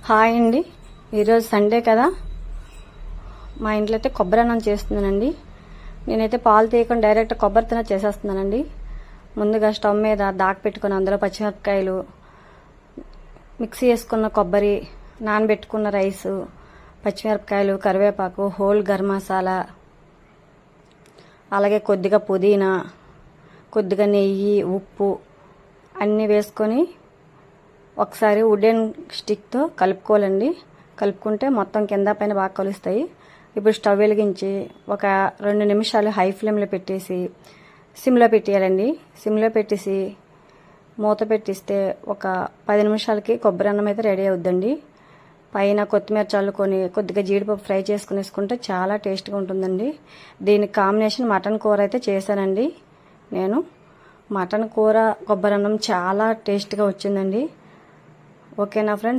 Hi అండి. ఈరోజు Sunday కదా, మా ఇంట్లో అయితే కొబ్బరి అన్నం చేస్తున్నానండి. నేనైతే పాలు తీయకుండా డైరెక్ట్ కొబ్బరితోనే చేసేస్తున్నానండి. ముందుగా స్టవ్ మీద దాకా పెట్టుకుని అందులో పచ్చిమిరపకాయలు, మిక్సీ వేసుకున్న కొబ్బరి, నానబెట్టుకున్న రైసు, పచ్చిమిరపకాయలు, కరివేపాకు, హోల్ గరం మసాలా, అలాగే కొద్దిగా పుదీనా, కొద్దిగా నెయ్యి, ఉప్పు అన్నీ వేసుకొని ఒకసారి వుడెన్ స్టిక్తో కలుపుకోవాలండి. కలుపుకుంటే మొత్తం కింద పైన బాగా కలుస్తాయి. ఇప్పుడు స్టవ్ వెలిగించి ఒక 2 నిమిషాలు హై ఫ్లేమ్లో పెట్టేసి సిమ్లో పెట్టేయాలండి. సిమ్లో పెట్టేసి మూత పెట్టిస్తే ఒక 10 నిమిషాలకి కొబ్బరి అన్నం అయితే రెడీ అవుద్దండి. పైన కొత్తిమీర చల్లుకొని కొద్దిగా జీడిపప్పు ఫ్రై చేసుకుని వేసుకుంటే చాలా టేస్ట్గా ఉంటుందండి. దీనికి కాంబినేషన్ మటన్ కూర అయితే చేశానండి. నేను మటన్ కూర కొబ్బరి అన్నం చాలా టేస్ట్గా వచ్చిందండి. ఓకేనా ఫ్రెండ్స్?